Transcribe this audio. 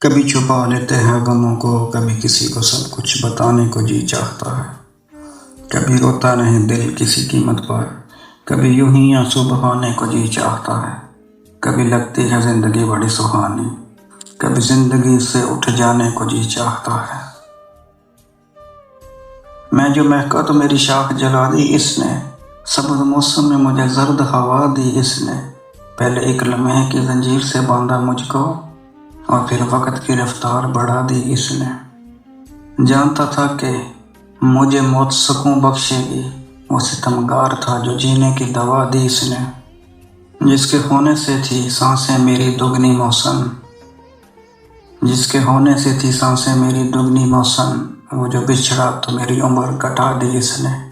کبھی چھپا لیتے ہیں غموں کو، کبھی کسی کو سب کچھ بتانے کو جی چاہتا ہے۔ کبھی روتا نہیں دل کسی قیمت پر، کبھی یوں ہی آنسو بہانے کو جی چاہتا ہے۔ کبھی لگتی ہے زندگی بڑی سہانی، کبھی زندگی سے اٹھ جانے کو جی چاہتا ہے۔ میں جو مہکا تو میری شاخ جلا دی اس نے، سبز موسم میں مجھے زرد ہوا دی اس نے۔ پہلے ایک لمحے کی زنجیر سے باندھا مجھ کو، اور پھر وقت کی رفتار بڑھا دی اس نے۔ جانتا تھا کہ مجھے موت سکون بخشے گی، وہ ستمگار تھا جو جینے کی دوا دی اس نے۔ جس کے ہونے سے تھی سانسیں میری دگنی موسم، جس کے ہونے سے تھی سانسیں میری دگنی موسم، وہ جو بچھڑا تو میری عمر کٹا دی اس نے۔